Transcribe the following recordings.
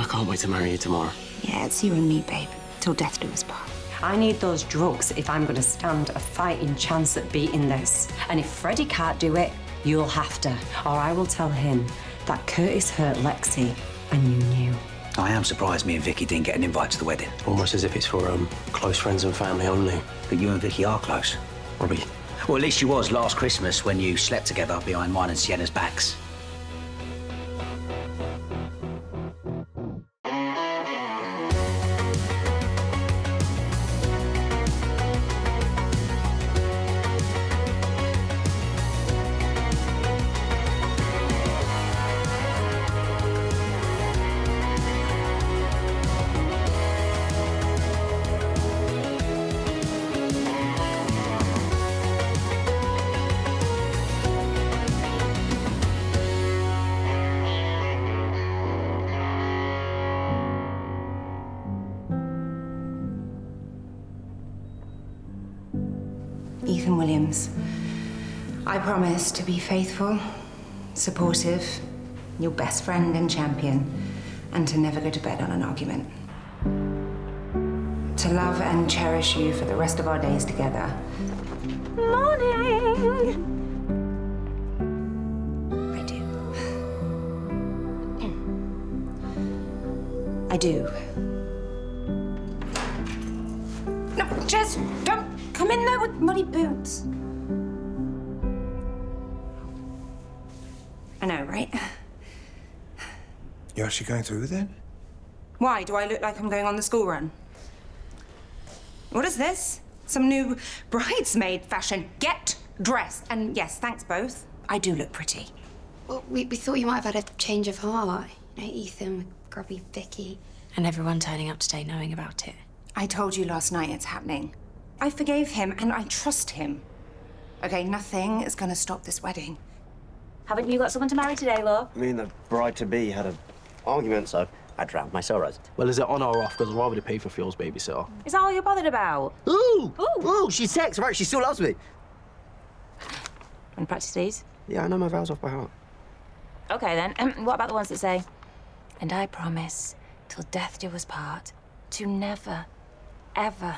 can't wait to marry you tomorrow. Yeah, it's you and me, babe. Till death do us part. I need those drugs if I'm going to stand a fighting chance at beating this. And if Freddie can't do it, you'll have to. Or I will tell him that Curtis hurt Lexi and you knew. I am surprised me and Vicky didn't get an invite to the wedding. Almost as if it's for close friends and family only. But you and Vicky are close. Robbie. Well, at least you was last Christmas when you slept together behind mine and Sienna's backs. Ethan Williams, I promise to be faithful, supportive, your best friend and champion, and to never go to bed on an argument. To love and cherish you for the rest of our days together. Morning! I do. I do. No, Jess, don't come in there with muddy boots. I know, right? You're actually going through then? Why? Do I look like I'm going on the school run? What is this? Some new bridesmaid fashion. Get dressed. And yes, thanks both. I do look pretty. Well, we thought you might have had a change of heart. You know, Ethan with grubby Vicky. And everyone turning up today knowing about it. I told you last night it's happening. I forgave him and I trust him. Okay, nothing is gonna stop this wedding. Haven't you got someone to marry today, Law? Me and the bride-to-be had an argument, so I drowned my sorrows. Well, is it on or off? Because I'd rather pay for Phil's babysitter. Is that all you're bothered about? Ooh! Ooh, she's sex, right? She still loves me. Want to practice these? Yeah, I know my vows off by heart. Okay, then. What about the ones that say, and I promise, till death do us part, to never, ever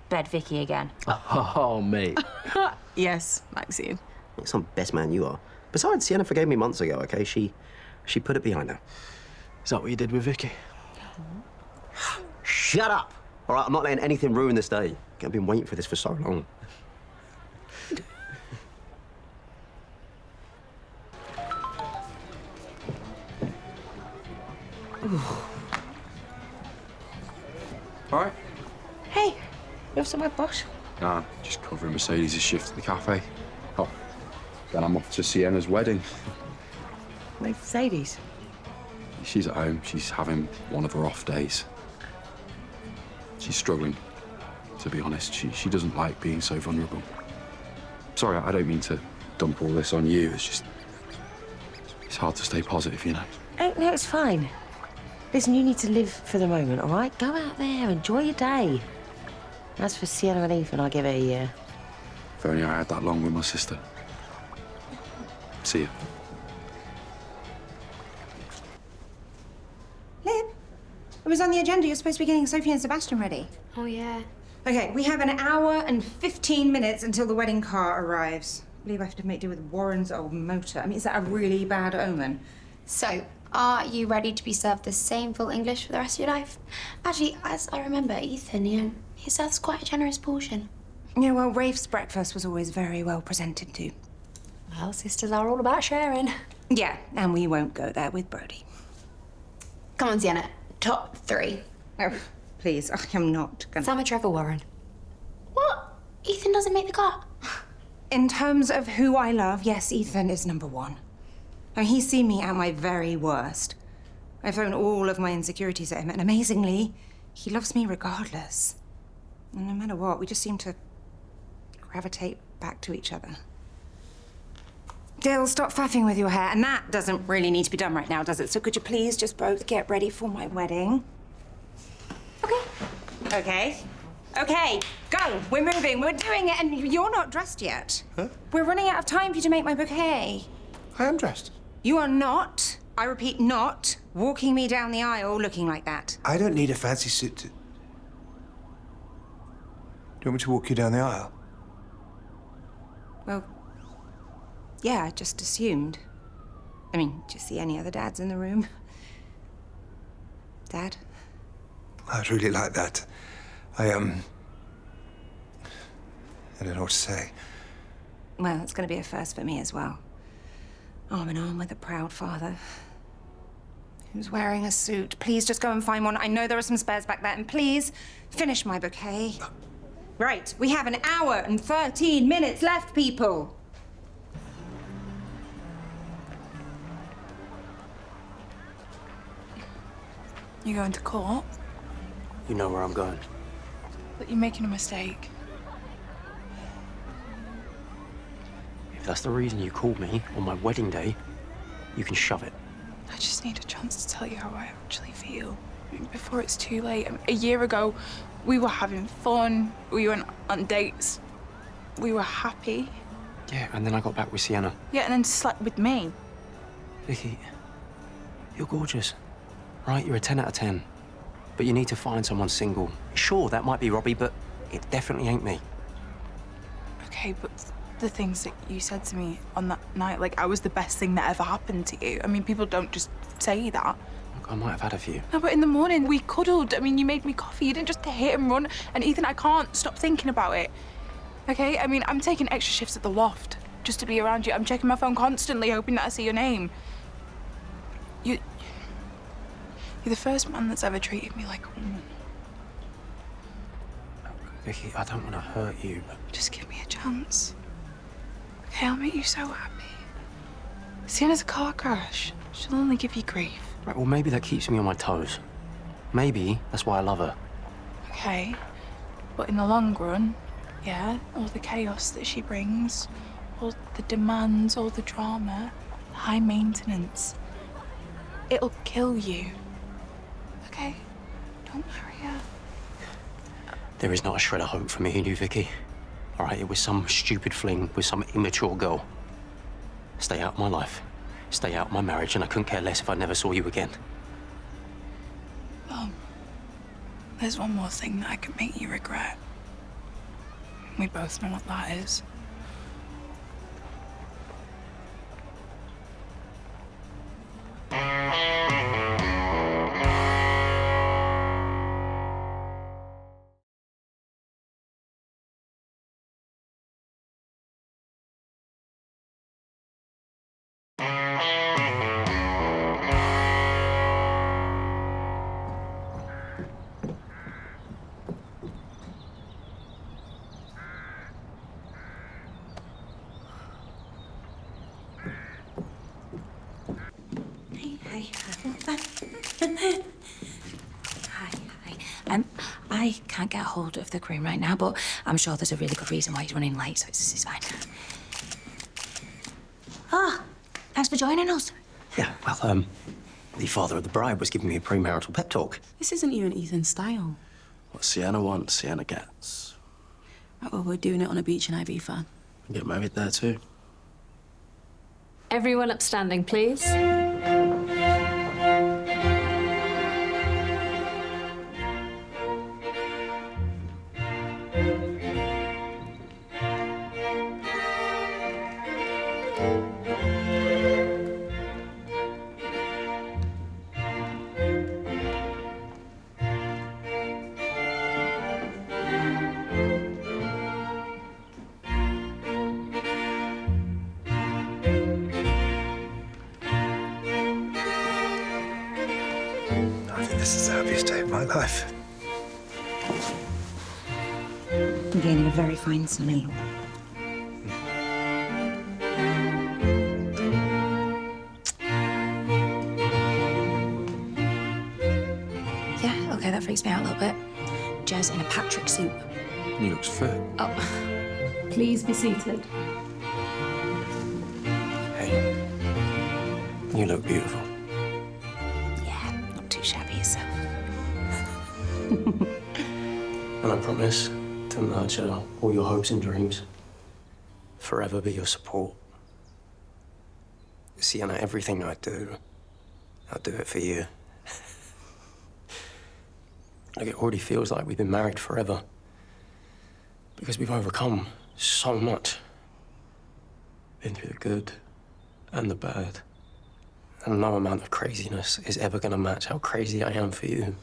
bed Vicky again? Oh, mate. Yes, Maxine. Like some best man you are. Besides, Sienna forgave me months ago, okay? She put it behind her. Is that what you did with Vicky? Shut up! All right, I'm not letting anything ruin this day. I've been waiting for this for so long. All right? Hey, you have some of my bosh? Nah, just covering Mercedes' shift at the cafe. Oh, then I'm off to Sienna's wedding. Mercedes? She's at home. She's having one of her off days. She's struggling, to be honest. She doesn't like being so vulnerable. Sorry, I don't mean to dump all this on you. It's just... it's hard to stay positive, you know? No, it's fine. Listen, you need to live for the moment, all right? Go out there, enjoy your day. As for Sienna and Ethan, I'll give it a year. If only I had that long with my sister. See you. Lib, it was on the agenda. You're supposed to be getting Sophie and Sebastian ready. Oh, yeah. Okay, we have an hour and 15 minutes until the wedding car arrives. I believe I have to make do with Warren's old motor. I mean, is that a really bad omen? So, are you ready to be served the same full English for the rest of your life? Actually, as I remember, Ethan, he serves quite a generous portion. Yeah, well, Rafe's breakfast was always very well presented too. Well, sisters are all about sharing. Yeah, and we won't go there with Brody. Come on, Sienna. Top 3. Oh, please, I am not gonna... Sam and Trevor Warren. What? Ethan doesn't make the cut? In terms of who I love, yes, Ethan is number 1. And he's seen me at my very worst. I've thrown all of my insecurities at him, and amazingly, he loves me regardless. And no matter what, we just seem to gravitate back to each other. Dale, stop faffing with your hair, and that doesn't really need to be done right now, does it? So could you please just both get ready for my wedding? Okay. Okay, go. We're moving. We're doing it, and you're not dressed yet. Huh? We're running out of time for you to make my bouquet. I am dressed. You are not, I repeat, not walking me down the aisle looking like that. I don't need a fancy suit to... Do you want me to walk you down the aisle? Well, yeah, I just assumed. I mean, do you see any other dads in the room? Dad? I'd really like that. I don't know what to say. Well, it's going to be a first for me as well. Arm in arm with a proud father. Who's wearing a suit. Please just go and find one. I know there are some spares back there. And please, finish my bouquet. Right, we have 1 hour and 13 minutes left, people. You going to court? You know where I'm going. But you're making a mistake. If that's the reason you called me on my wedding day, you can shove it. I just need a chance to tell you how I actually feel before it's too late. A year ago, we were having fun. We went on dates. We were happy. Yeah, and then I got back with Sienna. Yeah, and then slept with me. Vicky, you're gorgeous, right? You're a 10 out of 10. But you need to find someone single. Sure, that might be Robbie, but it definitely ain't me. Okay, but the things that you said to me on that night, like I was the best thing that ever happened to you. I mean, people don't just say that. Look, I might have had a few. No, but in the morning, we cuddled. I mean, you made me coffee. You didn't just hit and run. And Ethan, I can't stop thinking about it. Okay? I mean, I'm taking extra shifts at the loft just to be around you. I'm checking my phone constantly, hoping that I see your name. You're the first man that's ever treated me like a woman. Vicky, I don't want to hurt you, but... Just give me a chance. Okay, I'll make you so happy. Sienna's a car crash. She'll only give you grief. Right, well, maybe that keeps me on my toes. Maybe that's why I love her. Okay, but in the long run, yeah, all the chaos that she brings, all the demands, all the drama, the high maintenance, it'll kill you. Okay? Don't marry her. There is not a shred of hope for me and you, Vicky. All right, it was some stupid fling with some immature girl. Stay out of my life. Stay out of my marriage, and I couldn't care less if I never saw you again. There's one more thing that I could make you regret. We both know what that is. Hi. I can't get hold of the groom right now, but I'm sure there's a really good reason why he's running late, so it's fine. Thanks for joining us. Yeah, well, the father of the bride was giving me a premarital pep talk. This isn't you and Ethan's style. What Sienna wants, Sienna gets. Right, well, we're doing it on a beach in Ibiza. Get married there, too. Everyone upstanding, please. I think this is the happiest day of my life. I'm gaining a very fine son-in-law. Yeah, okay, that freaks me out a little bit. Jez in a Patrick suit. He looks fit. Oh. Please be seated. Hey, you look beautiful. Yeah, not too shabby yourself. And I promise to nurture all your hopes and dreams. Forever be your support. Sienna, everything I do, I'll do it for you. Like, it already feels like we've been married forever. Because we've overcome so much. Been through the good and the bad. And no amount of craziness is ever gonna match how crazy I am for you.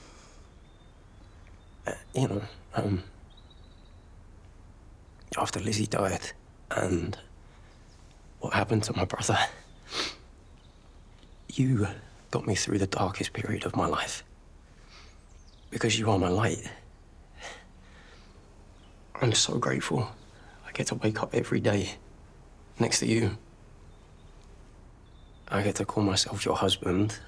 After Lizzie died and what happened to my brother, you got me through the darkest period of my life. Because you are my light. I'm so grateful I get to wake up every day next to you. I get to call myself your husband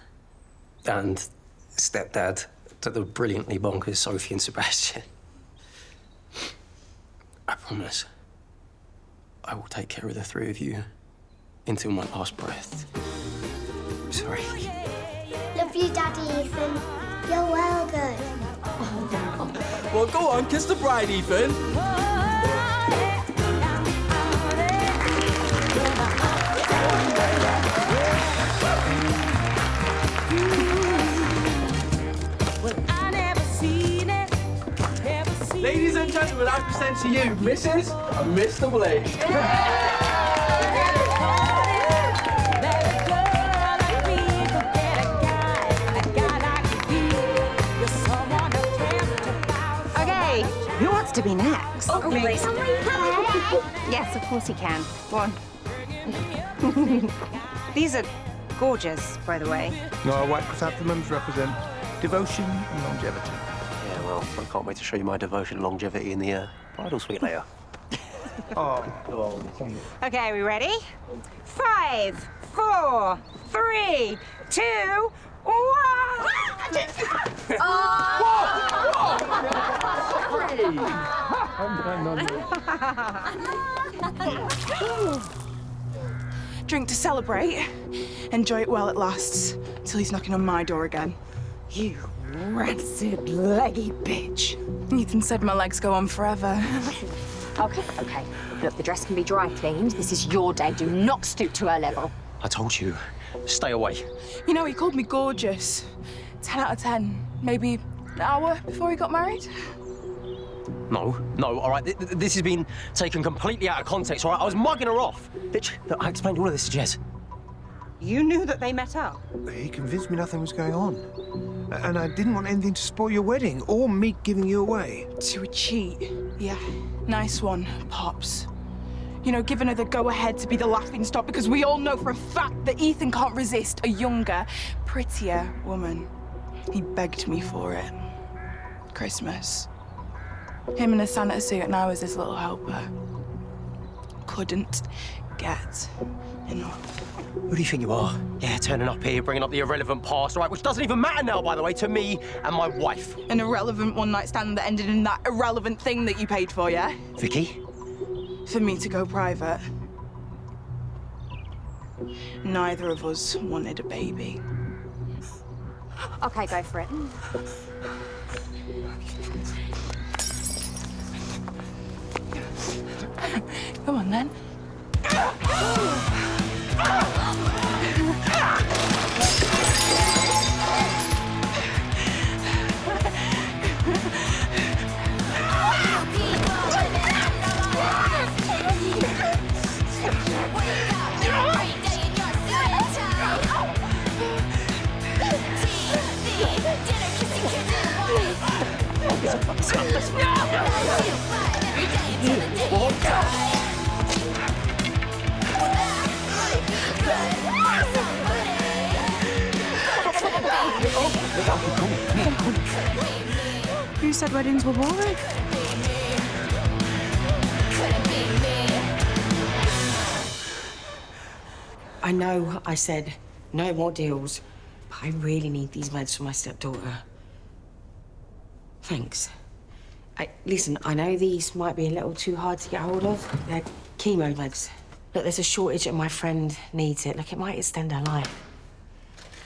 and stepdad to the brilliantly bonkers Sophie and Sebastian. I promise I will take care of the three of you until my last breath. Sorry. Love you, Daddy Ethan. You're well good. Well, go on, kiss the bride, Ethan. Ladies and gentlemen, I present to you Mrs. and Mr. Blake. Okay, who wants to be next? Oh, me. Yes, of course he can. Go on. These are gorgeous, by the way. No, our white chrysanthemums represent devotion and longevity. Yeah, well, I can't wait to show you my devotion and longevity in the bridal suite later. Okay, are we ready? 5, 4, 3, 2, 1. Drink to celebrate. Enjoy it while it lasts, till he's knocking on my door again. You rancid, leggy bitch. Ethan said my legs go on forever. Okay. Look, the dress can be dry cleaned. This is your day. Do not stoop to her level. I told you, stay away. You know, he called me gorgeous. 10 out of 10. Maybe an hour before he got married. No, all right, this has been taken completely out of context, all right? I was mugging her off. Bitch, look, I explained all of this to Jez. You knew that they met up? He convinced me nothing was going on. And I didn't want anything to spoil your wedding or me giving you away. To a cheat. Yeah, nice one, Pops. You know, giving her the go-ahead to be the laughing stock because we all know for a fact that Ethan can't resist a younger, prettier woman. He begged me for it. Christmas. Him in a Santa suit and I was his little helper. Couldn't get enough. Who do you think you are? Yeah, turning up here, bringing up the irrelevant past, all right, which doesn't even matter now, by the way, to me and my wife. An irrelevant one-night stand that ended in that irrelevant thing that you paid for, yeah? Vicky? For me to go private. Neither of us wanted a baby. Okay, go for it. Come on, then. Who said weddings were boring? I know I said no more deals, but I really need these meds for my stepdaughter. Thanks. Listen, I know these might be a little too hard to get hold of. They're chemo meds. Look, there's a shortage and my friend needs it. Look, it might extend her life.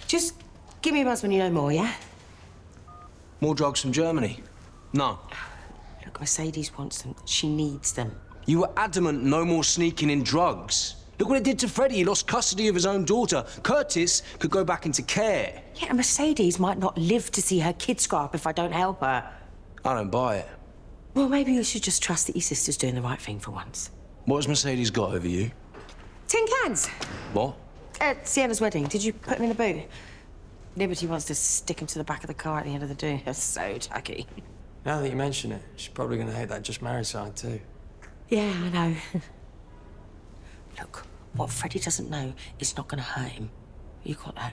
Just give me a buzz when you know more, yeah? More drugs from Germany? No. Look, Mercedes wants them. She needs them. You were adamant no more sneaking in drugs. Look what it did to Freddie. He lost custody of his own daughter. Curtis could go back into care. Yeah, and Mercedes might not live to see her kids grow up if I don't help her. I don't buy it. Well, maybe you should just trust that your sister's doing the right thing for once. What has Mercedes got over you? Tin cans. What? At Sienna's wedding. Did you put them in the boot? Liberty wants to stick him to the back of the car at the end of the day. That's so tacky. Now that you mention it, she's probably going to hate that just married side too. Yeah, I know. Look, what Freddie doesn't know is not going to hurt him. You got that?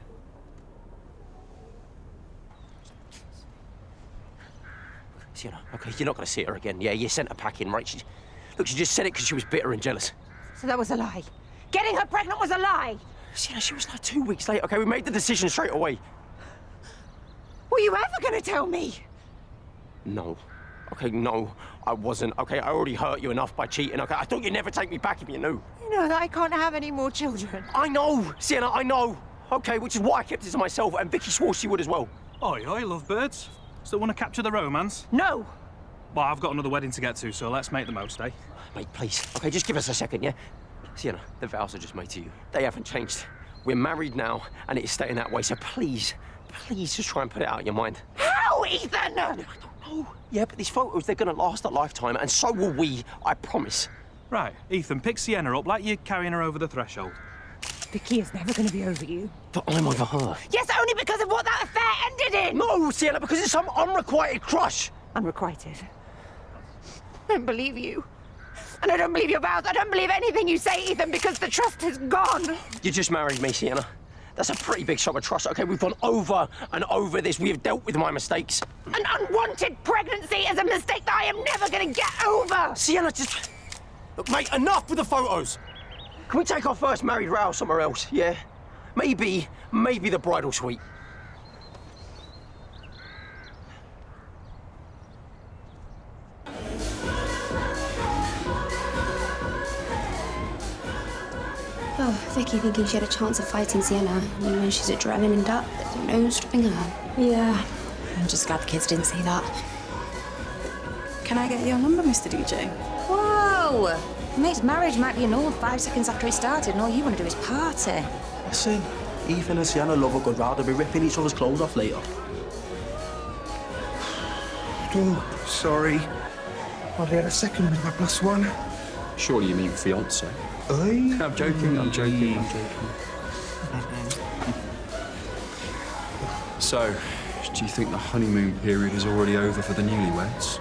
Sienna, okay, you're not going to see her again. Yeah, you sent her packing, right? Look, she just said it because she was bitter and jealous. So that was a lie. Getting her pregnant was a lie. Sienna, she was like 2 weeks late, okay? We made the decision straight away. Were you ever going to tell me? No. Okay, no, I wasn't. Okay, I already hurt you enough by cheating, okay? I thought you'd never take me back if you knew. You know that I can't have any more children. I know, Sienna, I know. Okay, which is why I kept it to myself, and Vicky swore she would as well. Oi, lovebirds. Still want to capture the romance? No. Well, I've got another wedding to get to, so let's make the most, eh? Mate, please. Okay, just give us a second, yeah? Sienna, the vows I just made to you, they haven't changed. We're married now, and it is staying that way, so please, please just try and put it out of your mind. How, Ethan? I don't know. Yeah, but these photos, they're gonna last a lifetime, and so will we, I promise. Right, Ethan, pick Sienna up like you're carrying her over the threshold. Vicky is never going to be over you. But I'm over her. Yes, only because of what that affair ended in. No, Sienna, because it's some unrequited crush. Unrequited? I don't believe you. And I don't believe your vows. I don't believe anything you say, Ethan, because the trust has gone. You just married me, Sienna. That's a pretty big shock of trust, okay? We've gone over and over this. We have dealt with my mistakes. An unwanted pregnancy is a mistake that I am never going to get over. Sienna, just... Look, mate, enough with the photos. Can we take our first married row somewhere else, yeah? Maybe the bridal suite. Oh, Vicky thinking she had a chance of fighting Sienna. And when she's adrenaline up, there's no stopping her. Yeah. I'm just glad the kids didn't see that. Can I get your number, Mr. DJ? Whoa! Mate's marriage might be annulled 5 seconds after it started, and all you want to do is party. Listen, Ethan and Sienna love a good rather be ripping each other's clothes off later. Oh, sorry. I've had a second with my +1. Surely you mean fiancé? I'm joking. So, do you think the honeymoon period is already over for the newlyweds?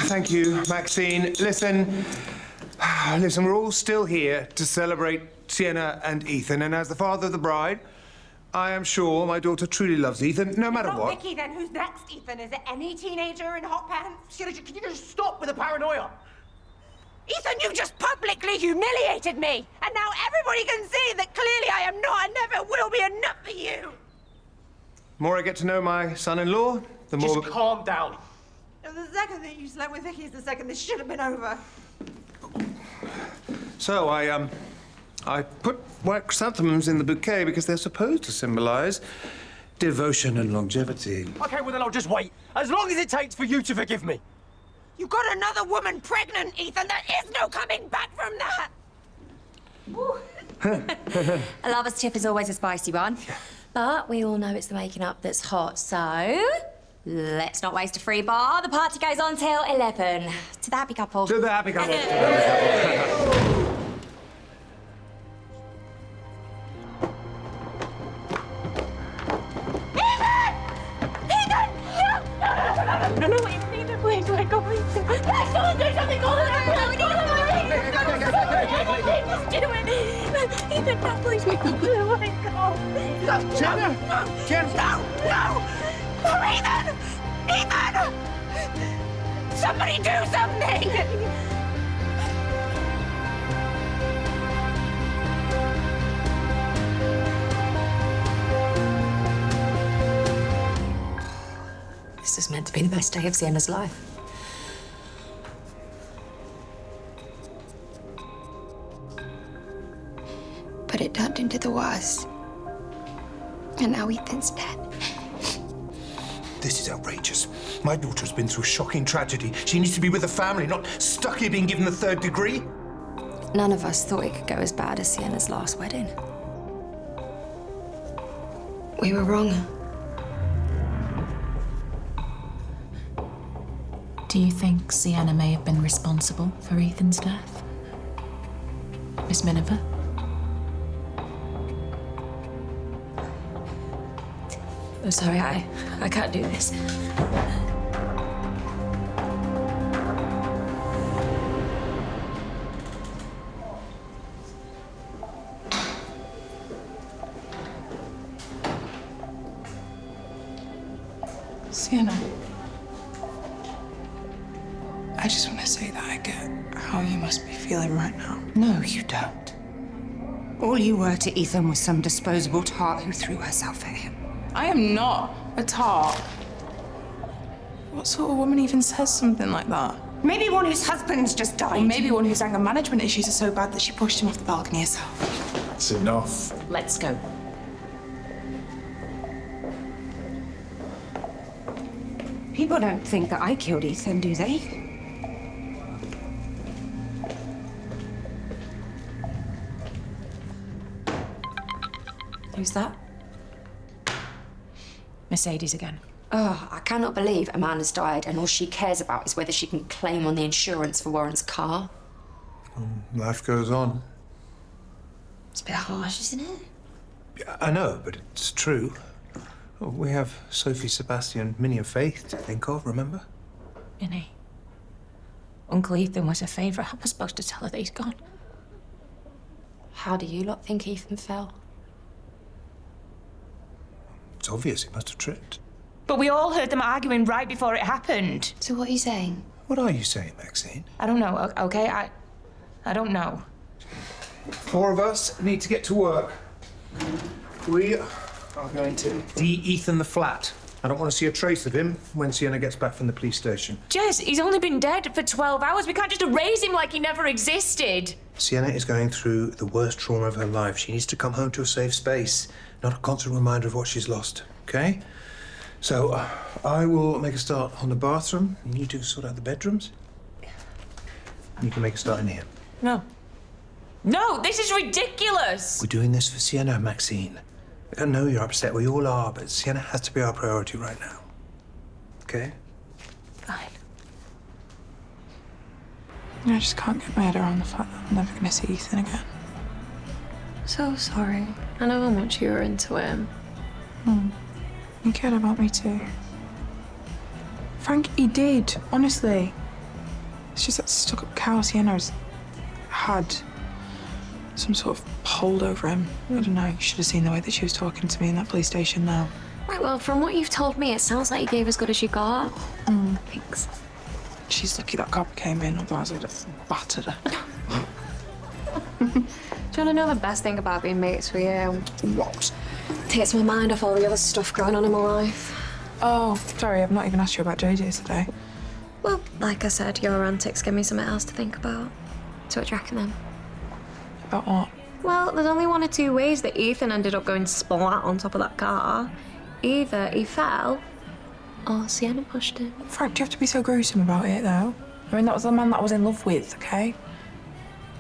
Thank you, Maxine. Listen, we're all still here to celebrate Sienna and Ethan, and as the father of the bride, I am sure my daughter truly loves Ethan, no matter Not what. Vicky, then. Who's next, Ethan? Is it any teenager in hot pants? Sienna, can you just stop with the paranoia? Ethan, you just publicly humiliated me, and now everybody can see that clearly I am not and never will be enough for you. The more I get to know my son-in-law, the more... Just calm down. The second that you slept with Vicky is the second this should have been over. So I put white chrysanthemums in the bouquet because they're supposed to symbolize devotion and longevity. Okay, well then I'll just wait. As long as it takes for you to forgive me. You got another woman pregnant, Ethan. There is no coming back from that. A lover's tip is always a spicy one. But we all know it's the making up that's hot, so let's not waste a free bar. The party goes on till 11. To the happy couple. To the happy couple. Wait, go, please. Let's go and do something. Go Just do it. Ethan, no, please. Oh, my God. Sienna! No, Ethan! Ethan! Somebody do something! This is meant to be the best day of Sienna's life. But it turned into the worst. And now Ethan's dead. This is outrageous. My daughter's been through shocking tragedy. She needs to be with her family, not stuck here being given the 3rd degree. None of us thought it could go as bad as Sienna's last wedding. We were wrong. Do you think Sienna may have been responsible for Ethan's death? Miss Miniver? I'm sorry, I can't do this. Sienna, I just want to say that I get how you must be feeling right now. No, you don't. All you were to Ethan was some disposable tart who threw herself at him. I am not a tart. What sort of woman even says something like that? Maybe one whose husband's just died. Or maybe one whose anger management issues are so bad that she pushed him off the balcony herself. That's enough. Let's go. People don't think that I killed Ethan, do they? Who's that? Mercedes again. Oh, I cannot believe a man has died and all she cares about is whether she can claim on the insurance for Warren's car. Life goes on. It's a bit harsh, isn't it? I know, but it's true. Oh, we have Sophie, Sebastian, Minnie and Faith to think of, remember? Minnie. Uncle Ethan was her favourite. How am I supposed to tell her that he's gone? How do you lot think Ethan fell? It's obvious he must have tripped. But we all heard them arguing right before it happened. So what are you saying? What are you saying, Maxine? I don't know, okay? I don't know. 4 of us need to get to work. We are going to de-Ethan the flat. I don't want to see a trace of him when Sienna gets back from the police station. Jess, he's only been dead for 12 hours. We can't just erase him like he never existed. Sienna is going through the worst trauma of her life. She needs to come home to a safe space, not a constant reminder of what she's lost, okay? So, I will make a start on the bathroom. You need to sort out the bedrooms. You can make a start in here. No. No, this is ridiculous! We're doing this for Sienna, Maxine. I know you're upset, we all are, but Sienna has to be our priority right now. Okay? Fine. I just can't get my head around the fact that I'm never going to see Ethan again. So sorry. I know how much you were into him. He cared about me too. Frank, he did, honestly. It's just that stuck-up cow Sienna's had some sort of hold over him. I don't know, you should have seen the way that she was talking to me in that police station now. Right, well, from what you've told me, it sounds like you gave as good as you got. Thanks. She's lucky that cop came in, otherwise I'd have battered her. Do you want to know the best thing about being mates with you? What? Takes my mind off all the other stuff going on in my life. Oh, sorry, I've not even asked you about JJ today. Well, like I said, your antics give me something else to think about. So what do you reckon then? About what? Well, there's only one or two ways that Ethan ended up going splat on top of that car. Either he fell, or Sienna pushed him. Frank, do you have to be so gruesome about it, though? I mean, that was the man that I was in love with, okay?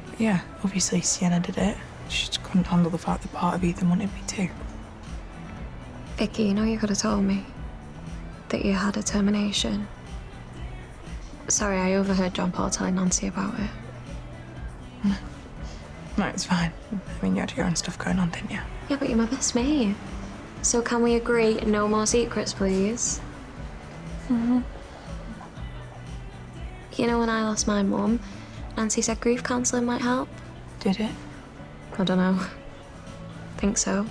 But yeah, obviously Sienna did it. She just couldn't handle the fact that part of Ethan wanted me too. Vicky, you know you could have told me that you had a termination. Sorry, I overheard John Paul telling Nancy about it. No, it's fine. I mean, you had your own stuff going on, didn't you? Yeah, but you're my best mate. So can we agree no more secrets, please? Mm-hmm. You know when I lost my mum, Nancy said grief counselling might help? Did it? I don't know. Think so.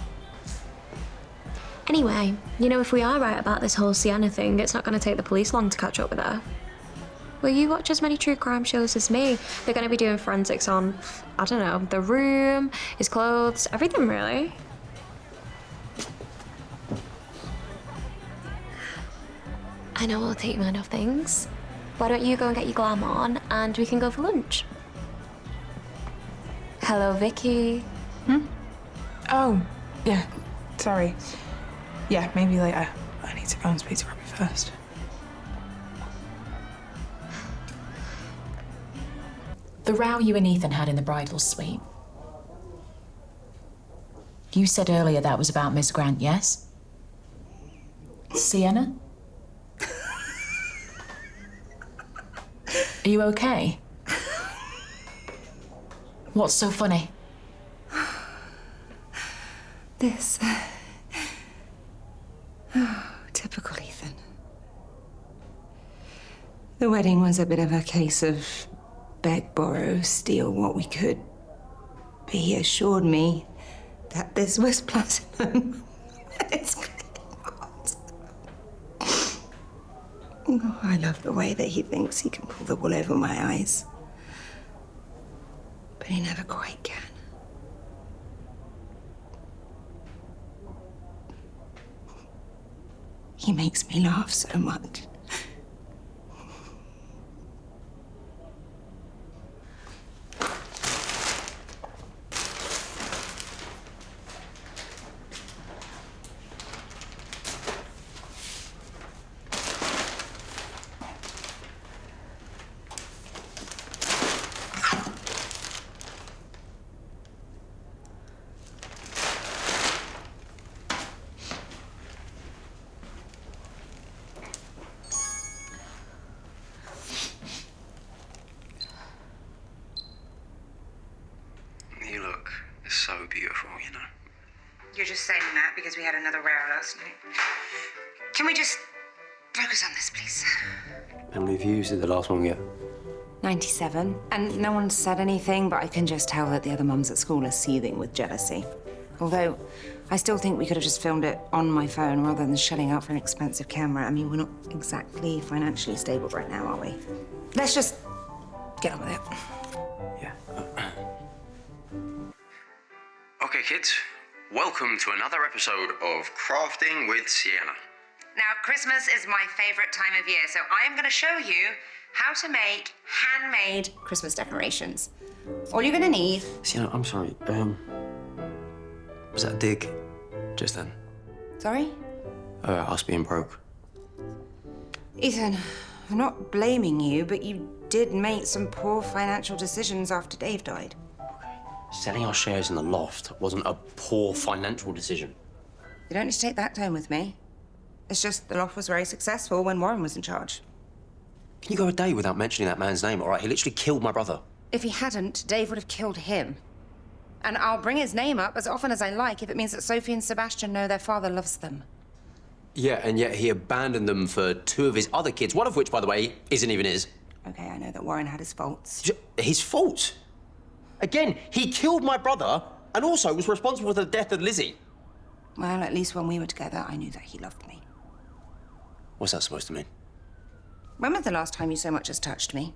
Anyway, you know, if we are right about this whole Sienna thing, it's not going to take the police long to catch up with her. Well, you watch as many true crime shows as me. They're going to be doing forensics on, I don't know, the room, his clothes, everything really. I know I'll take your mind off things. Why don't you go and get your glam on and we can go for lunch? Hello, Vicky. Oh, yeah. Sorry. Yeah, maybe later. I need to go and speak to Robbie first. The row you and Ethan had in the bridal suite. You said earlier that was about Miss Grant, yes? Sienna? Are you okay? What's so funny? This. Oh, typical Ethan. The wedding was a bit of a case of beg, borrow, steal what we could. But he assured me that this was platinum. It's clearly not. Oh, I love the way that he thinks he can pull the wool over my eyes. But he never quite can. He makes me laugh so much. You look so beautiful, you know. You're just saying that because we had another row last night. Can we just focus on this, please? How many views did the last one get? 97. And no one said anything, but I can just tell that the other mums at school are seething with jealousy. Although, I still think we could have just filmed it on my phone rather than shelling out for an expensive camera. I mean, we're not exactly financially stable right now, are we? Let's just get on with it. Okay, kids. Welcome to another episode of Crafting with Sienna. Now, Christmas is my favorite time of year, so I am going to show you how to make handmade Christmas decorations. All you're going to need... Sienna, I'm sorry. Was that a dig just then? Sorry? Us being broke. Ethan, I'm not blaming you, but you did make some poor financial decisions after Dave died. Selling our shares in the loft wasn't a poor financial decision. You don't need to take that tone with me. It's just the loft was very successful when Warren was in charge. Can you go a day without mentioning that man's name, all right? He literally killed my brother. If he hadn't, Dave would have killed him. And I'll bring his name up as often as I like if it means that Sophie and Sebastian know their father loves them. Yeah, and yet he abandoned them for two of his other kids, one of which, by the way, isn't even his. Okay, I know that Warren had his faults. His faults? Again, he killed my brother and also was responsible for the death of Lizzie. Well, at least when we were together, I knew that he loved me. What's that supposed to mean? When was the last time you so much as touched me?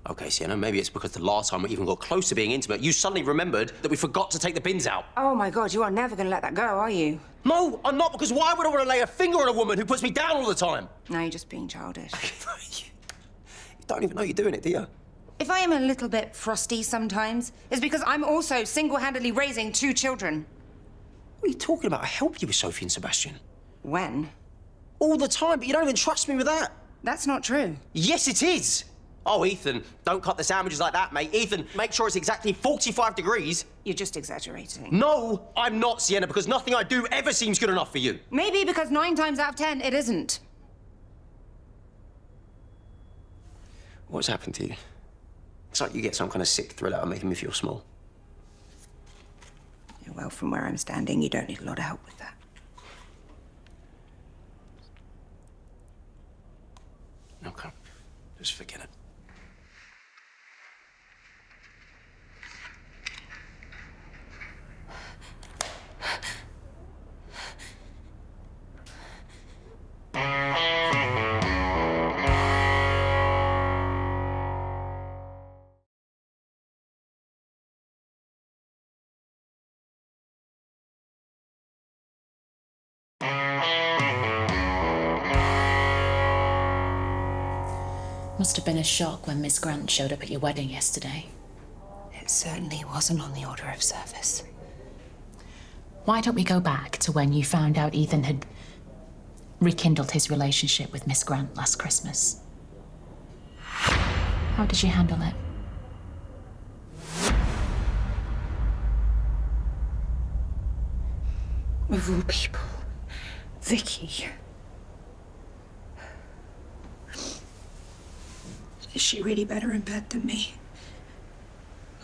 Okay, Sienna, maybe it's because the last time we even got close to being intimate, you suddenly remembered that we forgot to take the bins out. Oh, my God, you are never going to let that go, are you? No, I'm not, because why would I want to lay a finger on a woman who puts me down all the time? No, you're just being childish. You don't even know you're doing it, do you? If I am a little bit frosty sometimes, it's because I'm also single-handedly raising 2 children. What are you talking about? I help you with Sophie and Sebastian. When? All the time, but you don't even trust me with that. That's not true. Yes, it is. Oh, Ethan, don't cut the sandwiches like that, mate. Ethan, make sure it's exactly 45 degrees. You're just exaggerating. No, I'm not, Sienna, because nothing I do ever seems good enough for you. Maybe because 9 times out of 10, it isn't. What's happened to you? It's like you get some kind of sick thrill out of making me feel small. Well, from where I'm standing, you don't need a lot of help with that. Okay, just forget it. Must have been a shock when Miss Grant showed up at your wedding yesterday. It certainly wasn't on the order of service. Why don't we go back to when you found out Ethan had rekindled his relationship with Miss Grant last Christmas. How did you handle it? Of all people, Vicky. Is she really better in bed than me?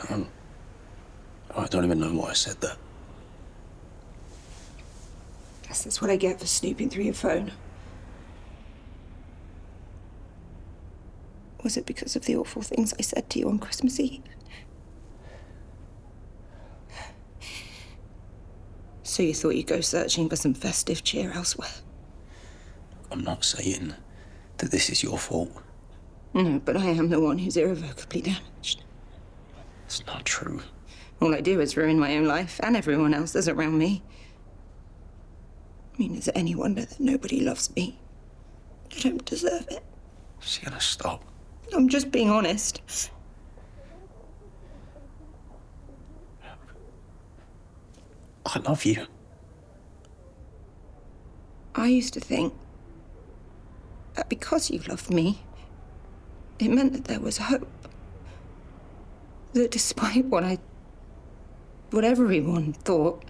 I don't even know why I said that. Guess that's what I get for snooping through your phone. Was it because of the awful things I said to you on Christmas Eve? So you thought you'd go searching for some festive cheer elsewhere? I'm not saying that this is your fault. No, but I am the one who's irrevocably damaged. It's not true. All I do is ruin my own life and everyone else's around me. I mean, is it any wonder that nobody loves me? I don't deserve it. Sienna, stop. I'm just being honest. I love you. I used to think that because you loved me, it meant that there was hope. That despite what everyone thought,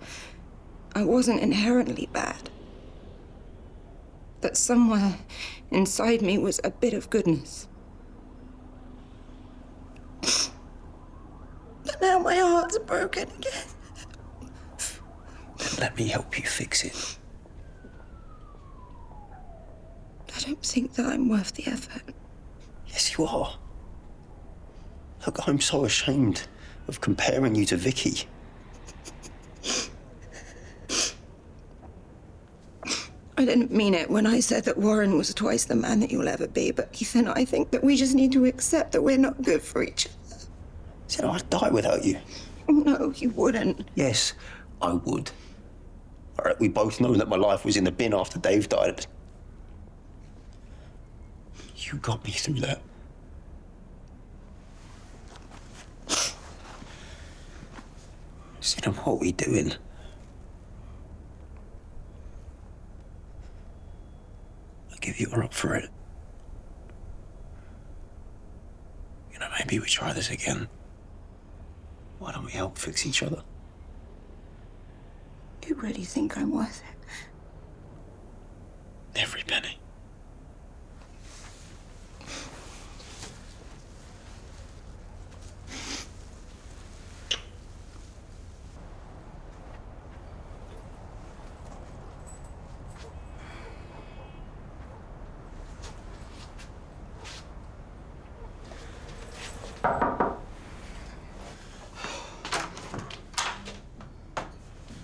I wasn't inherently bad. That somewhere inside me was a bit of goodness. But now my heart's broken again. Then let me help you fix it. I don't think that I'm worth the effort. Yes, you are. Look, I'm so ashamed of comparing you to Vicky. I didn't mean it when I said that Warren was twice the man that you'll ever be, but Ethan, I think that we just need to accept that we're not good for each other. You know, I'd die without you. No, you wouldn't. Yes, I would. All right, we both know that my life was in the bin after Dave died. You got me through that. Sienna, what are we doing? I give you a up for it. You know, maybe we try this again. Why don't we help fix each other? You really think I'm worth it? Every penny.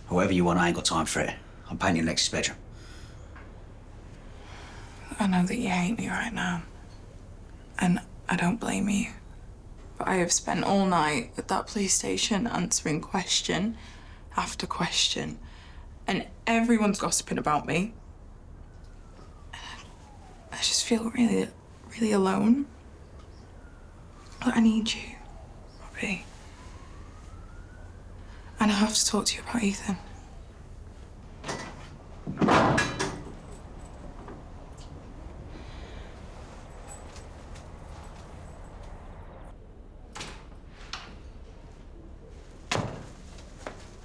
Whatever you want, I ain't got time for it. I'm painting Lexi's bedroom. I know that you hate me right now. And I don't blame you. But I have spent all night at that police station answering question after question. And everyone's gossiping about me. I just feel really, really alone. But I need you, Robbie. And I have to talk to you about Ethan.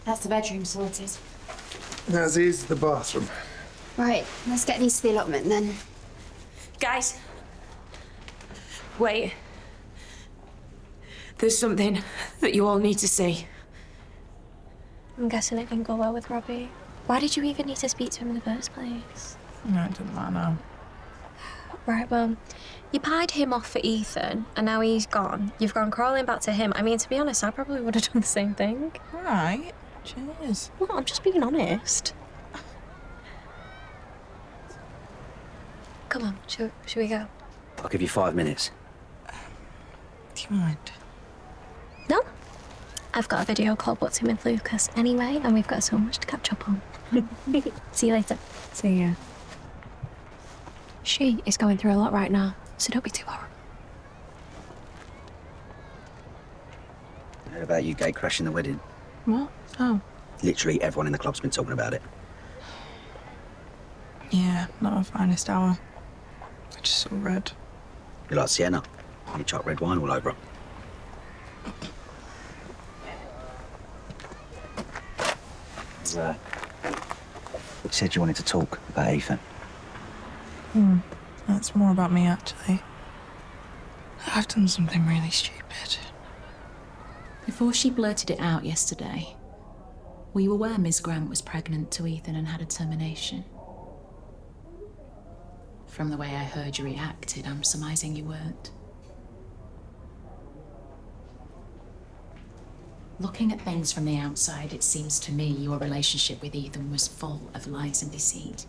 That's the bedroom sorted. As is the bathroom. Right, let's get these to the allotment then. Guys. Wait. There's something that you all need to see. I'm guessing it didn't go well with Robbie. Why did you even need to speak to him in the first place? No, it doesn't matter. Right, well, you pied him off for Ethan, and now he's gone. You've gone crawling back to him. I mean, to be honest, I probably would have done the same thing. Right. Cheers. Well, I'm just being honest. Come on, should we go? I'll give you 5 minutes. Do you mind? No. I've got a video call booked in with Lucas anyway, and we've got so much to catch up on. See you later. See ya. She is going through a lot right now, so don't be too worried. How about you gate crashing the wedding? What? Oh. Literally everyone in the club's been talking about it. Yeah, not her finest hour. I just saw red. You like Sienna? You chuck red wine all over her. You said you wanted to talk about Ethan. That's more about me, actually. I've done something really stupid. Before she blurted it out yesterday, were you aware Ms. Grant was pregnant to Ethan and had a termination? From the way I heard you reacted, I'm surmising you weren't. Looking at things from the outside, it seems to me your relationship with Ethan was full of lies and deceit.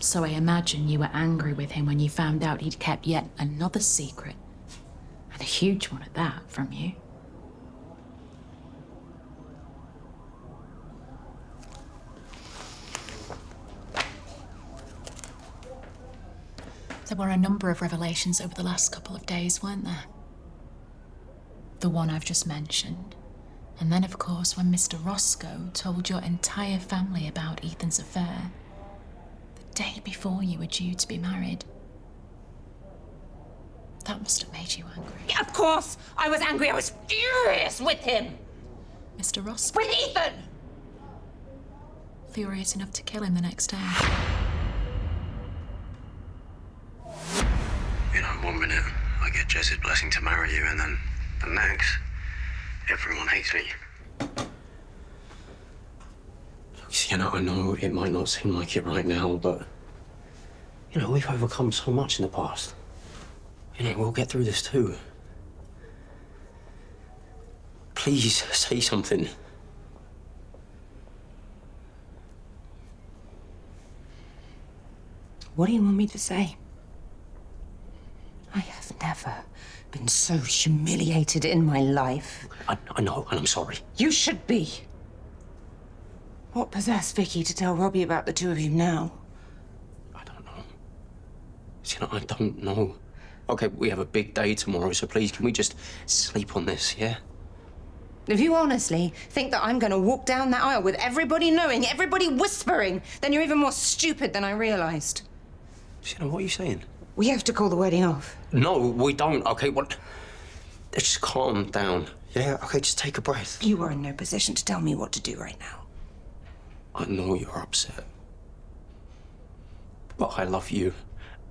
So I imagine you were angry with him when you found out he'd kept yet another secret, and a huge one at that, from you. There were a number of revelations over the last couple of days, weren't there? The one I've just mentioned. And then, of course, when Mr. Roscoe told your entire family about Ethan's affair, the day before you were due to be married. That must have made you angry. Yeah, of course! I was angry. I was furious with him. Mr. Roscoe? With Ethan! Furious enough to kill him the next day. You know, one minute I get Jess's blessing to marry you, and then the next, everyone hates me. Look, Sienna, I know it might not seem like it right now, but, you know, we've overcome so much in the past. You know, we'll get through this too. Please say something. What do you want me to say? I have never been so humiliated in my life. I know, and I'm sorry. You should be. What possessed Vicky to tell Robbie about the two of you now? Sienna, I don't know. Okay, we have a big day tomorrow, so please, can we just sleep on this, yeah? If you honestly think that I'm going to walk down that aisle with everybody knowing, everybody whispering, then you're even more stupid than I realized. Sienna, what are you saying? We have to call the wedding off. No, we don't, okay? What? Let's just calm down. Yeah, okay, just take a breath. You are in no position to tell me what to do right now. I know you're upset. But I love you,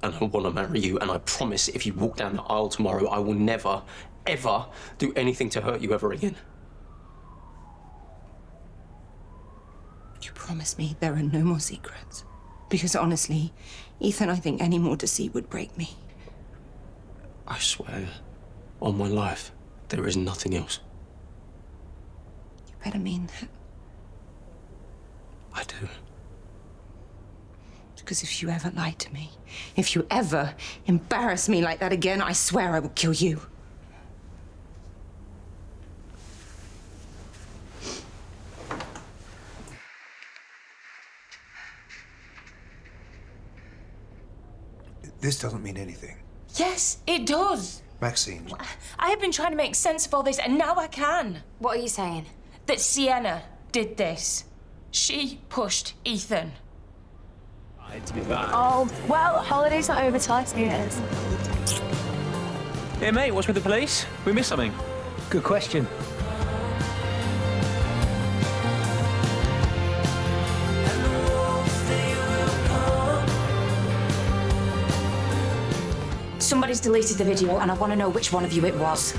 and I want to marry you, and I promise if you walk down the aisle tomorrow, I will never, ever do anything to hurt you ever again. You promise me there are no more secrets? Because honestly, Ethan, I think any more deceit would break me. I swear, on my life, there is nothing else. You better mean that. I do. Because if you ever lie to me, if you ever embarrass me like that again, I swear I will kill you. This doesn't mean anything. Yes, it does. Maxine. I have been trying to make sense of all this, and now I can. What are you saying? That Sienna did this. She pushed Ethan. Oh, well, holiday's not over till I see it is. Hey, mate, what's with the police? We missed something. Good question. Somebody's deleted the video, and I want to know which one of you it was.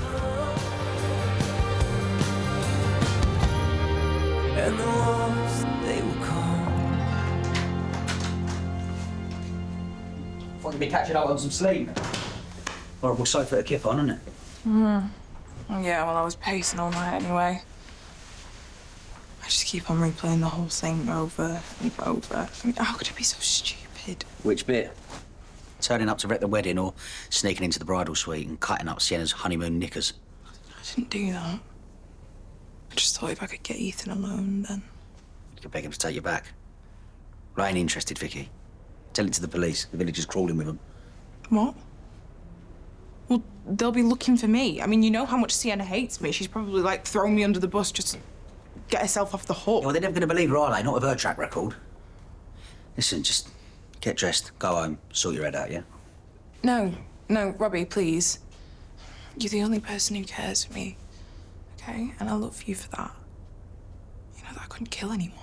And the walls, they will come. Thought you'd be catching up on some sleep. Horrible sofa to kip on, isn't it? Yeah, well, I was pacing all night anyway. I just keep on replaying the whole thing over and over. I mean, how could it be so stupid? Which bit? Turning up to wreck the wedding or sneaking into the bridal suite and cutting up Sienna's honeymoon knickers? I didn't do that. I just thought if I could get Ethan alone, then... You could beg him to take you back. Well, I ain't interested, Vicky. Tell it to the police. The villagers crawling with them. What? Well, they'll be looking for me. I mean, you know how much Sienna hates me. She's probably, like, throwing me under the bus just to get herself off the hook. Yeah, well, they're never going to believe her, are they? Not with her track record. Listen, just get dressed, go home, sort your head out, yeah? No, Robbie, please. You're the only person who cares for me, okay? And I love you for that. You know that I couldn't kill anyone.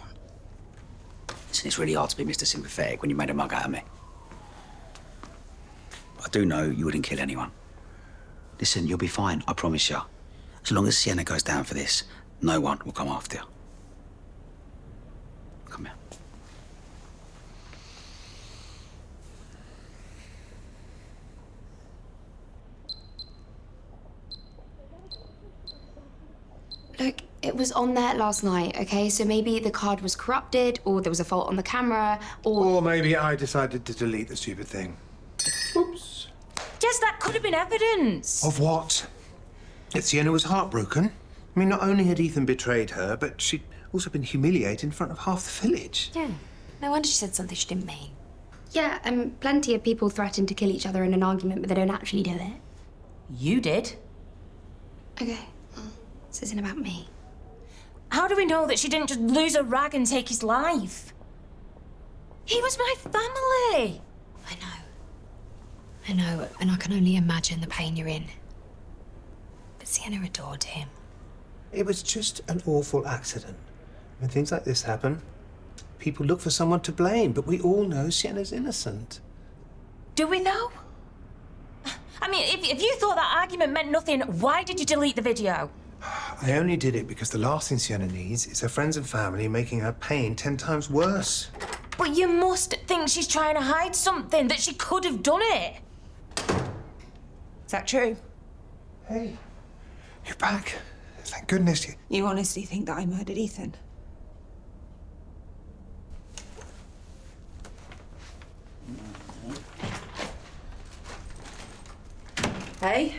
Listen, it's really hard to be Mr. Sympathetic when you made a mug out of me. I do know you wouldn't kill anyone. Listen, you'll be fine, I promise you. As long as Sienna goes down for this, no one will come after you. Come here. Look, it was on there last night, okay? So maybe the card was corrupted, or there was a fault on the camera, or maybe I decided to delete the stupid thing. Oops. Jess, that could have been evidence. Of what? That Sienna was heartbroken. I mean, not only had Ethan betrayed her, but she'd also been humiliated in front of half the village. Yeah. No wonder she said something she didn't mean. Yeah, and plenty of people threaten to kill each other in an argument, but they don't actually do it. You did. Okay, well, this isn't about me. How do we know that she didn't just lose a rag and take his life? He was my family. I know, and I can only imagine the pain you're in. But Sienna adored him. It was just an awful accident. When things like this happen, people look for someone to blame, but we all know Sienna's innocent. Do we know? I mean, if you thought that argument meant nothing, why did you delete the video? I only did it because the last thing Sienna needs is her friends and family making her pain 10 times worse. But you must think she's trying to hide something, that she could have done it. Is that true? Hey, you're back. Thank goodness you... You honestly think that I murdered Ethan? Hey,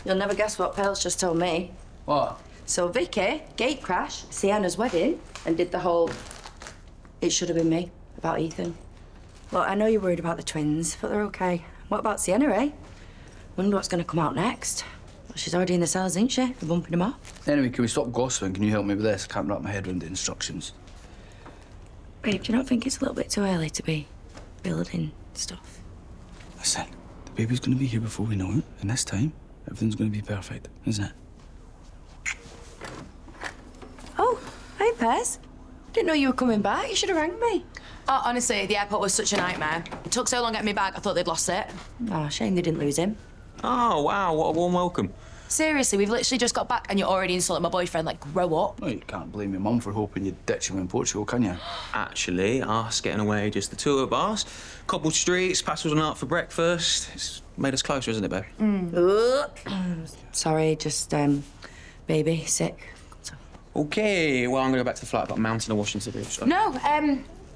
you'll never guess what Pearl's just told me. What? So Vicky gate crashed Sienna's wedding and did the whole "it should have been me" about Ethan. Look, I know you're worried about the twins, but they're okay. What about Sienna, eh? Wonder what's going to come out next. Well, she's already in the cells, isn't she? They're bumping them off. Anyway, can we stop gossiping? Can you help me with this? I can't wrap my head around the instructions. Babe, do you not think it's a little bit too early to be building stuff? Listen, the baby's going to be here before we know it, and this time, everything's going to be perfect, isn't it? Oh, hey, Pez. Didn't know you were coming back. You should have rang me. Oh, honestly, the airport was such a nightmare. It took so long getting me back, I thought they'd lost it. Oh, shame they didn't lose him. Oh, wow, what a warm welcome. Seriously, we've literally just got back and you're already insulting my boyfriend. Like, grow up. Well, you can't blame your mum for hoping you'd ditch him in Portugal, can you? Actually, us getting away, just the two of us, cobbled streets, passed on out for breakfast. It's made us closer, isn't it, babe? Sorry, just, baby, sick. Okay, well, I'm going to go back to the flat. I've got a mountain of washing to do. So. No,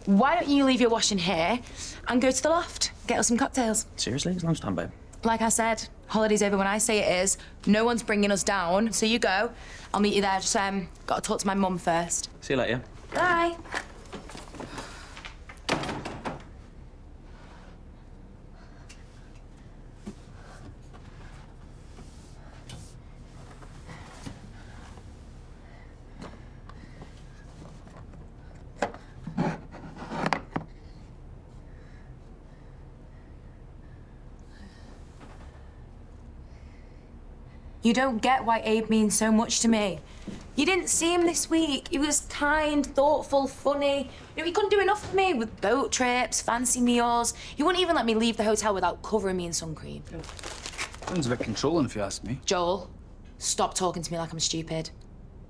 why don't you leave your washing here and go to the loft? Get us some cocktails. Seriously? It's lunchtime, babe. Like I said, holiday's over when I say it is. No one's bringing us down, so you go. I'll meet you there. Just, got to talk to my mum first. See you later. Bye. You don't get why Abe means so much to me. You didn't see him this week. He was kind, thoughtful, funny. You know, he couldn't do enough for me with boat trips, fancy meals. He wouldn't even let me leave the hotel without covering me in sun cream. Sounds a bit controlling, if you ask me. Joel, stop talking to me like I'm stupid.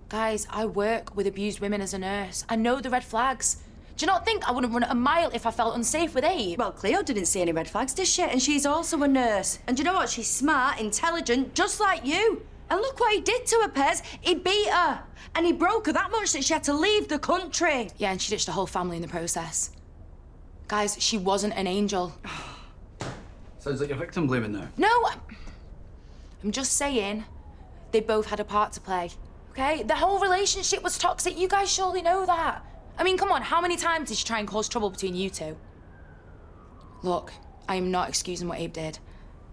Guys, I work with abused women as a nurse. I know the red flags. Do you not think I wouldn't run a mile if I felt unsafe with Abe? Well, Cleo didn't see any red flags, did she? And she's also a nurse. And do you know what? She's smart, intelligent, just like you. And look what he did to her, Pez. He beat her. And he broke her that much that she had to leave the country. Yeah, and she ditched the whole family in the process. Guys, she wasn't an angel. Sounds like you're victim blaming now. No, I'm just saying they both had a part to play, okay? The whole relationship was toxic. You guys surely know that. I mean, come on, how many times did she try and cause trouble between you two? Look, I am not excusing what Abe did,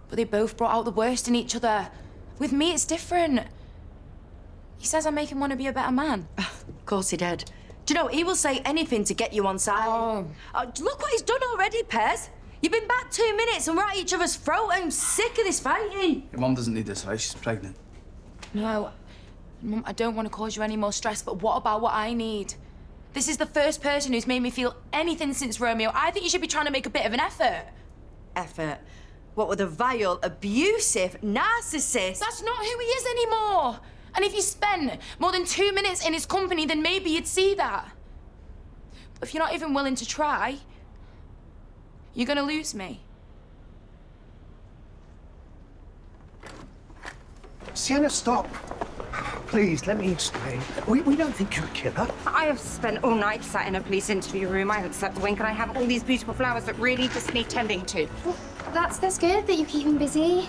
but they both brought out the worst in each other. With me, it's different. He says I make him want to be a better man. Of course he did. Do you know, he will say anything to get you on side. Oh, look what he's done already, Pez. You've been back 2 minutes and we're at each other's throat. I'm sick of this fighting. Your mum doesn't need this fight. She's pregnant. No, Mum, I don't want to cause you any more stress, but what about what I need? This is the first person who's made me feel anything since Romeo. I think you should be trying to make a bit of an effort. Effort? What with a vile, abusive narcissist? That's not who he is anymore. And if you spend more than 2 minutes in his company, then maybe you'd see that. But if you're not even willing to try, you're gonna lose me. Sienna, stop. Please, let me explain. We don't think you're a killer. I have spent all night sat in a police interview room. I haven't slept a wink, and I have all these beautiful flowers that really just need tending to. Well, that's good that you keep him busy.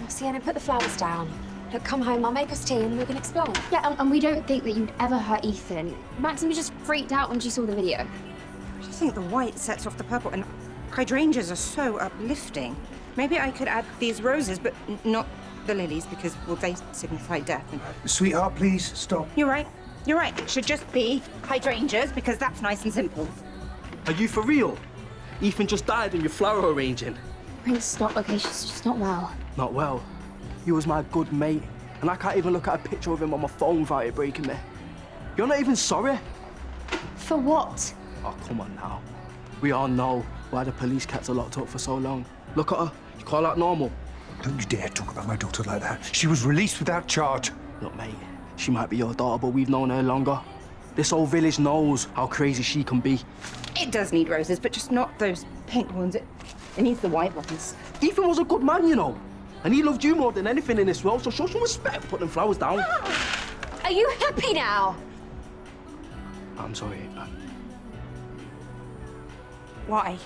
Oh, Sienna, put the flowers down. Look, come home, I'll make us tea and we can explore. Yeah, and we don't think that you'd ever hurt Ethan. Maxine was just freaked out when she saw the video. I just think the white sets off the purple, and hydrangeas are so uplifting. Maybe I could add these roses, but not the lilies, because, well, they signify death. And... Sweetheart, please, stop. You're right. You're right. It should just be hydrangeas, because that's nice and simple. Are you for real? Ethan just died and you're flower arranging. Prince, stop, okay? She's just not well. Not well. He was my good mate, and I can't even look at a picture of him on my phone without it breaking me. You're not even sorry? For what? Oh, come on now. We all know why the police kept her locked up for so long. Look at her. You call that normal? Don't you dare talk about my daughter like that. She was released without charge. Look, mate, she might be your daughter, but we've known her longer. This whole village knows how crazy she can be. It does need roses, but just not those pink ones. It needs the white ones. Ethan was a good man, you know. And he loved you more than anything in this world, so show some respect. Put them flowers down. Are you happy now? I'm sorry. Why?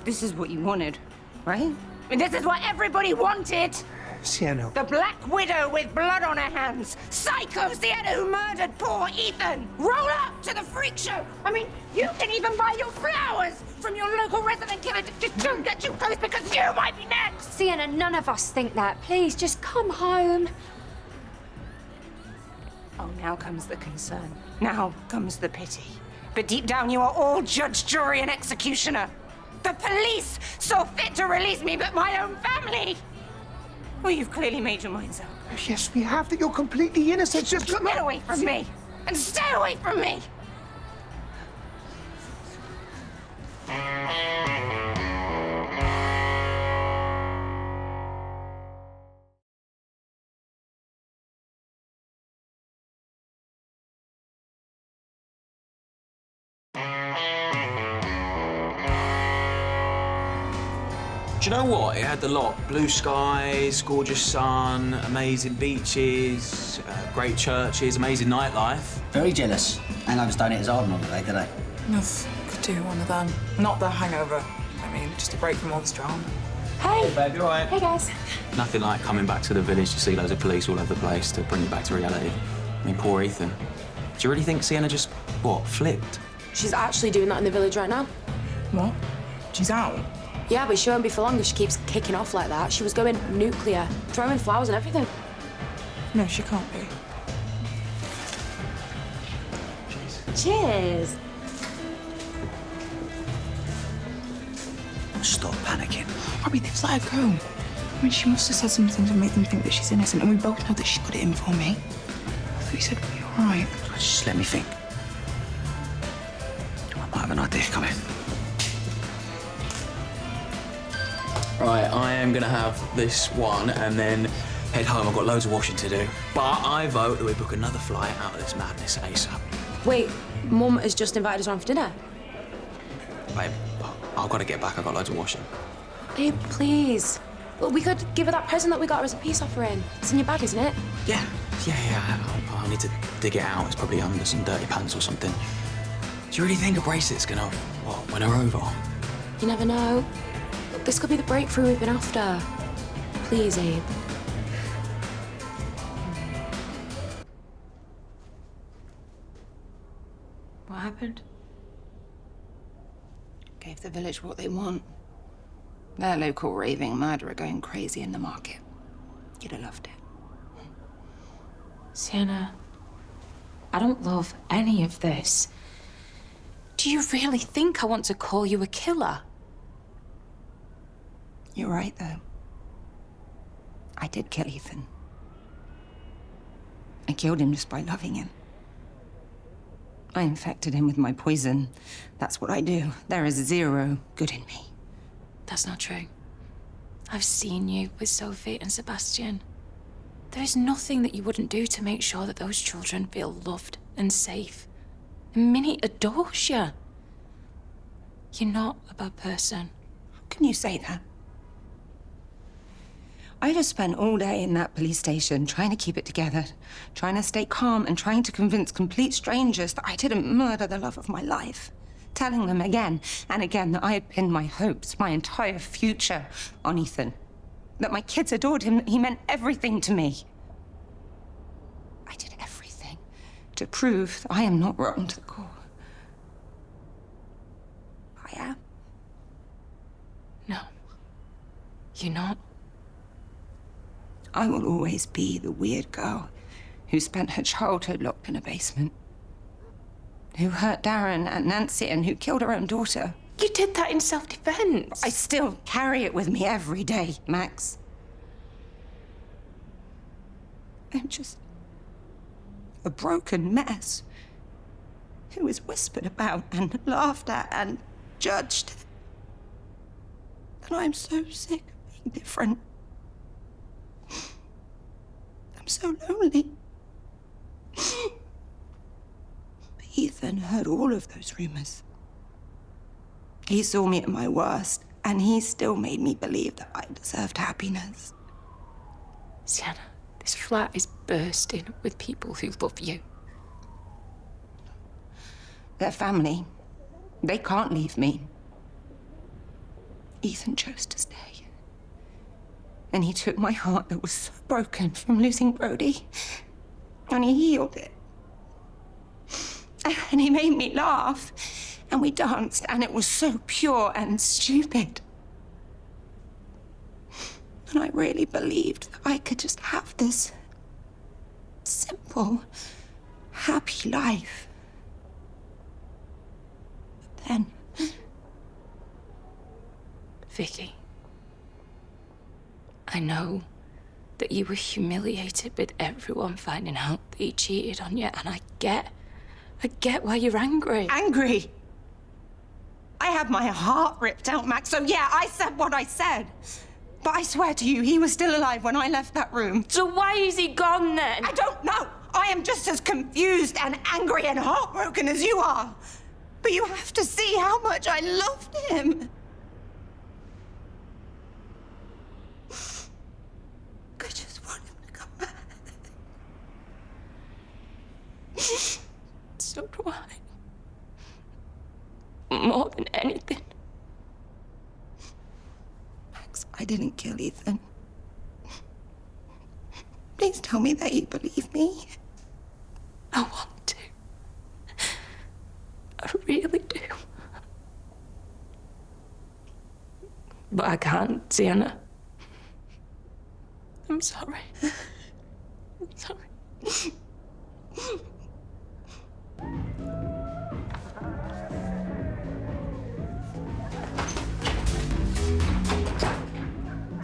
This is what you wanted, right? And this is what everybody wanted! Sienna. The Black Widow with blood on her hands. Psycho Sienna who murdered poor Ethan. Roll up to the freak show. I mean, you can even buy your flowers from your local resident killer. Just don't get too close because you might be next. Sienna, none of us think that. Please, just come home. Oh, now comes the concern. Now comes the pity. But deep down, you are all judge, jury, and executioner. The police saw fit to release me, but my own family. Well, you've clearly made your minds up. Yes, we have that you're completely innocent. Just get away from me. And stay away from me. Do you know what? It had the lot. Blue skies, gorgeous sun, amazing beaches, great churches, amazing nightlife. Very jealous. And I was doing it as hard on holiday, did I? Could do one of them. Not the hangover. I mean, just a break from all this drama. Hey! Babe, you all right? Hey, guys. Nothing like coming back to the village to see loads of police all over the place to bring you back to reality. I mean, poor Ethan. Do you really think Sienna just, what, flipped? She's actually doing that in the village right now. What? She's out? Yeah, but she won't be for long if she keeps kicking off like that. She was going nuclear, throwing flowers and everything. No, she can't be. Cheers. Stop panicking. Robbie, let's let her go. I mean, she must have said something to make them think that she's innocent, and we both know that she's got it in for me. I thought you said we'd be all right. Just let me think. I might have an idea. Come here. Right, I am gonna have this one and then head home. I've got loads of washing to do. But I vote that we book another flight out of this madness ASAP. Wait, Mum has just invited us around for dinner. Babe, I've got to get back. I've got loads of washing. Babe, please. Well, we could give her that present that we got her as a peace offering. It's in your bag, isn't it? Yeah. I'll need to dig it out. It's probably under some dirty pants or something. Do you really think a bracelet's gonna, what, win her over? You never know. Look, this could be the breakthrough we've been after. Please, Abe. What happened? Gave the village what they want. Their local raving murderer going crazy in the market. You'd have loved it. Sienna, I don't love any of this. Do you really think I want to call you a killer? You're right, though. I did kill Ethan. I killed him just by loving him. I infected him with my poison. That's what I do. There is zero good in me. That's not true. I've seen you with Sophie and Sebastian. There is nothing that you wouldn't do to make sure that those children feel loved and safe. And Minnie adores you. You're not a bad person. How can you say that? I just spent all day in that police station trying to keep it together, trying to stay calm and trying to convince complete strangers that I didn't murder the love of my life. Telling them again and again that I had pinned my hopes, my entire future on Ethan. That my kids adored him, that he meant everything to me. I did everything to prove that I am not rotten to the core. I am. No, you're not. I will always be the weird girl who spent her childhood locked in a basement. Who hurt Darren and Nancy and who killed her own daughter. You did that in self-defense. I still carry it with me every day, Max. I'm just a broken mess who is whispered about and laughed at and judged. And I'm so sick of being different. I'm so lonely. Ethan heard all of those rumors. He saw me at my worst, and he still made me believe that I deserved happiness. Sienna, this flat is bursting with people who love you. They're family. They can't leave me. Ethan chose to stay. And he took my heart that was so broken from losing Brody, and he healed it. And he made me laugh, and we danced, and it was so pure and stupid. And I really believed that I could just have this simple, happy life. But then... Vicky, I know that you were humiliated with everyone finding out that he cheated on you, and I get why you're angry. Angry? I had my heart ripped out, Max, so yeah, I said what I said. But I swear to you, he was still alive when I left that room. So why is he gone then? I don't know. I am just as confused and angry and heartbroken as you are. But you have to see how much I loved him. I just want him to come back. So do I. More than anything. Max, I didn't kill Ethan. Please tell me that you believe me. I want to. I really do. But I can't, Sienna. I'm sorry. I'm sorry.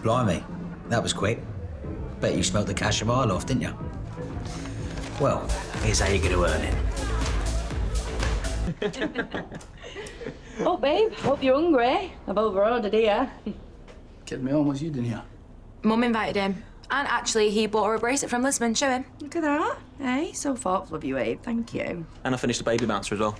Blimey, that was quick. Bet you smelt the cash a mile off, didn't you? Well, here's how you're going to earn it. Oh, babe, hope you're hungry. I've over-ordered here. Kidding me on, what's you doing here? Mum invited him. And actually, he bought her a bracelet from Lisbon. Show him. Look at that. Hey, so thoughtful of you, Abe. Thank you. And I finished the baby bouncer as well.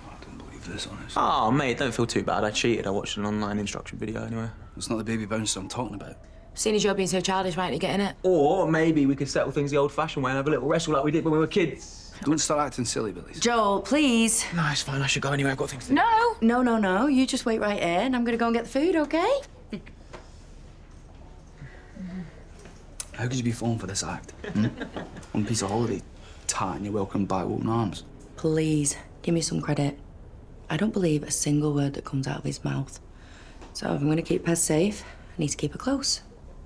I don't believe this, honest. Oh, mate, don't feel too bad. I cheated. I watched an online instruction video anyway. It's not the baby bouncer I'm talking about. Seeing as you're being so childish, why aren't you getting it? Or maybe we could settle things the old-fashioned way and have a little wrestle like we did when we were kids. Don't start acting silly, Billy. Joel, please. No, it's fine. I should go anyway. I've got things to do. No. You just wait right here, and I'm gonna go and get the food, okay? How could you be falling for this act? One piece of holiday tat and you're welcomed by open arms. Please, give me some credit. I don't believe a single word that comes out of his mouth. So if I'm gonna keep Pez safe, I need to keep her close.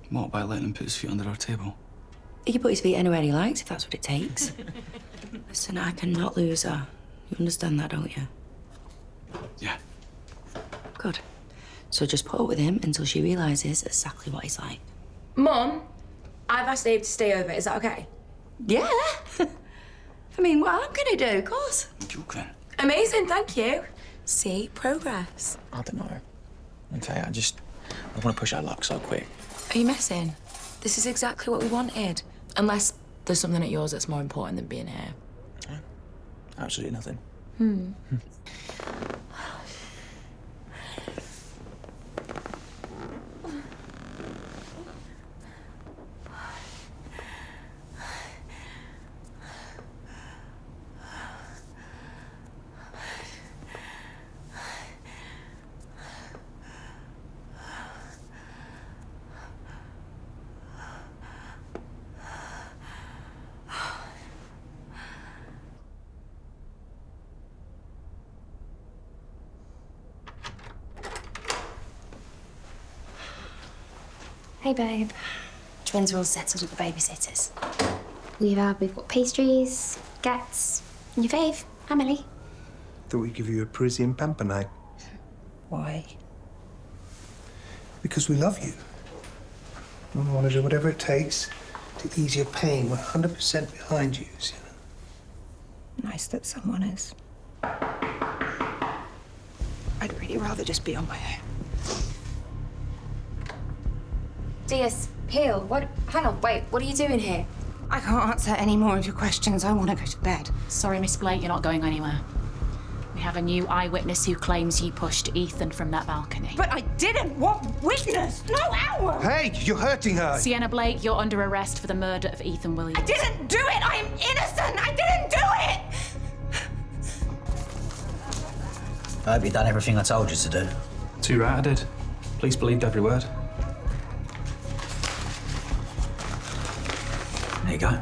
What, by letting him put his feet under our table? He can put his feet anywhere he likes if that's what it takes. Listen, I cannot lose her. You understand that, don't you? Yeah. Good. So just put up with him until she realises exactly what he's like. Mum, I've asked Abe to stay over. Is that okay? Yeah. I mean, what I'm gonna do, of course. You can. Amazing, thank you. See, progress. I don't know. Okay, I want to push our luck so quick. Are you messing? This is exactly what we wanted. Unless there's something at yours that's more important than being here. Absolutely nothing. Hey, babe. Twins are all settled at the babysitters. We've got pastries, gets, and your fave, Emily. Thought we'd give you a Parisian pamper night. Why? Because we love you. And we want to do whatever it takes to ease your pain. We're 100% behind you, Sienna. Nice that someone is. I'd really rather just be on my own. Diaz, Peel, what? Hang on, wait, what are you doing here? I can't answer any more of your questions. I want to go to bed. Sorry, Miss Blake, you're not going anywhere. We have a new eyewitness who claims you pushed Ethan from that balcony. But I didn't. What witness? No hour! Hey, you're hurting her. Sienna Blake, you're under arrest for the murder of Ethan Williams. I didn't do it! I am innocent! I didn't do it! I hope you've done everything I told you to do. Too right, I did. Police believed every word. There you go.